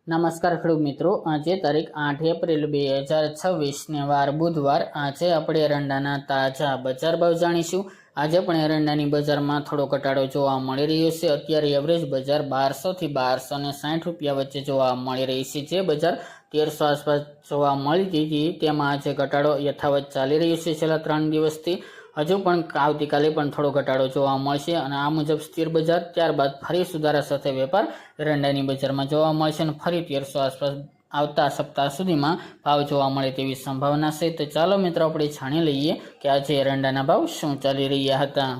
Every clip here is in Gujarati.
નમસ્કાર ખેડૂત મિત્રો, આજે તારીખ 8 એપ્રિલ 2026 ને વાર બુધવાર. આજે આપણે એરંડાના તાજા બજાર ભાવ જાણીશું. આજે પણ એરંડાની બજારમાં થોડો ઘટાડો જોવા મળી રહ્યો છે. અત્યારે એવરેજ બજાર 1200 થી 1260 રૂપિયા વચ્ચે જોવા મળી રહી છે. જે બજાર 1300 આસપાસ જોવા મળતી હતી તેમાં આજે ઘટાડો યથાવત ચાલી રહ્યો છે છેલ્લા 3 દિવસથી. હજુ પણ આવતીકાલે પણ થોડો ઘટાડો જોવા મળશે અને આ મુજબ સ્થિર બજાર, ત્યારબાદ ફરી સુધારા સાથે વેપાર એરંડાની બજારમાં જોવા મળશે અને ફરી 1300 આસપાસ આવતા સપ્તાહ સુધીમાં ભાવ જોવા મળે તેવી સંભાવના છે. તો ચાલો મિત્રો, આપણે જાણી લઈએ કે આજે એરંડાના ભાવ શું ચાલી રહ્યા હતા.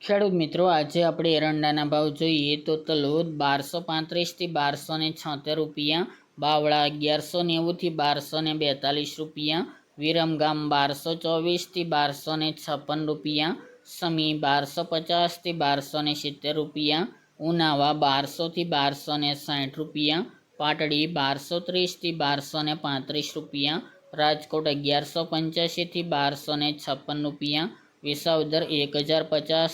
ખેડૂત મિત્રો, આજે આપણે એરંડાના ભાવ જોઈએ તો તલોદ 1235 થી 1276 રૂપિયા, બાવળા 1190 થી 1242 રૂપિયા, વિરમગામ 1224 થી 1256 રૂપિયા, સમી 1250 થી 1270 રૂપિયા, ઉનાવા 1200 થી 1260 રૂપિયા, પાટડી 1230 થી 1235 રૂપિયા, રાજકોટ 1185 થી 1256 રૂપિયા, વિસાવદર 1050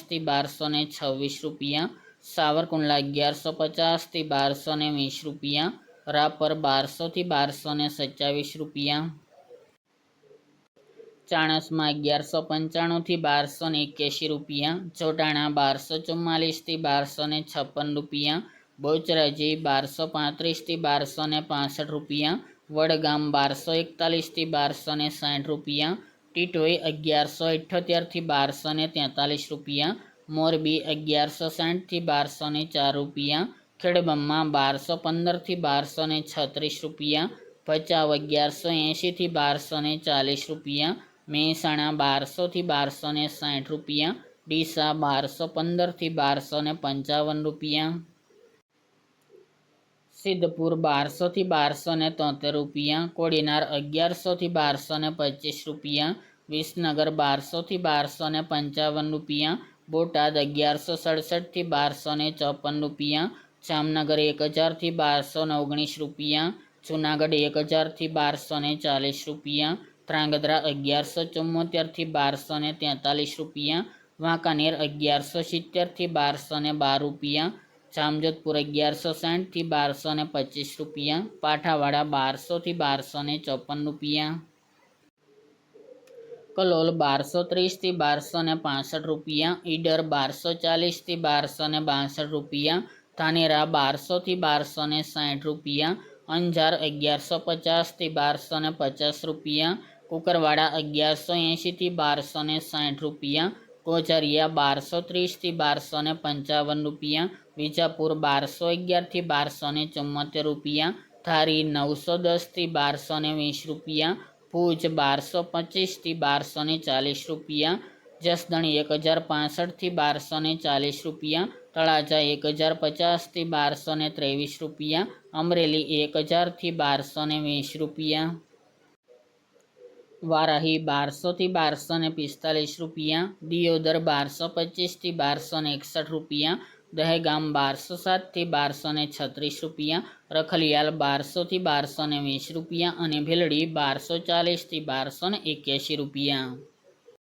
થી 1226 રૂપિયા, સાવરકુંડલા 1150 થી 1220 રૂપિયા, રાપર 1200 થી 1227 રૂપિયા, ચાણસમાં 1195 થી 1281 રૂપિયા, જોટાણા 1244 થી 1256 રૂપિયા, બોચરાજી 1235 થી 1265 રૂપિયા, વડગામ 1241 થી 1260 રૂપિયા, ટીટોઈ 1178 થી 1243 રૂપિયા, મોરબી 1160 થી 1204 રૂપિયા, ખેડબ્રહ્મા 1215 થી 1236 રૂપિયા, ભચાઉ 1180 થી 1240 રૂપિયા, મહેસાણા 1200 થી 1260 રૂપિયા, ડીસા 1215 થી 1255 રૂપિયા, સિદ્ધપુર 1200 થી 1273 રૂપિયા, કોડીનાર 1100 થી 1225 રૂપિયા, વિસનગર 1200 થી 1255 રૂપિયા, બોટાદ 1167 થી 1254 રૂપિયા, જામનગર 1000 થી 1219 રૂપિયા, જુનાગઢ 1000 થી 1240 રૂપિયા, ધ્રાંગધ્રા 1174 થી 1243 રૂપિયા, વાંકાનેર 1170 થી 1212 રૂપિયા, જામજોધપુર 1160 થી 1225 રૂપિયા, પાઠાવાડા 1200 થી 1254 રૂપિયા, કલોલ 1230 થી 1265 રૂપિયા, ઈડર 1240 થી 1262 રૂપિયા, ધાનેરા 1200 થી 1260 રૂપિયા, અંજાર 1150 થી 1250 રૂપિયા, કુકરવાડા 1180 થી 1260 રૂપિયા, ગોઝારિયા 1230 થી 1255 રૂપિયા, વિજાપુર 1211 થી 1274 રૂપિયા, ધારી 910 થી 1220 રૂપિયા, ભુજ 1225 થી 1240 રૂપિયા, જસદણ 1065 થી 1240 રૂપિયા, તળાજા 1050 થી 1223 રૂપિયા, અમરેલી 1000 થી 1220 રૂપિયા, વારાહી 1200 થી 1245 રૂપિયા, દિયોદર 1225 થી 1261 રૂપિયા, દહેગામ 1207 થી 1236 રૂપિયા, રખલિયાલ 1200 થી 1220 રૂપિયા અને ભીલડી 1240 થી 1281 રૂપિયા.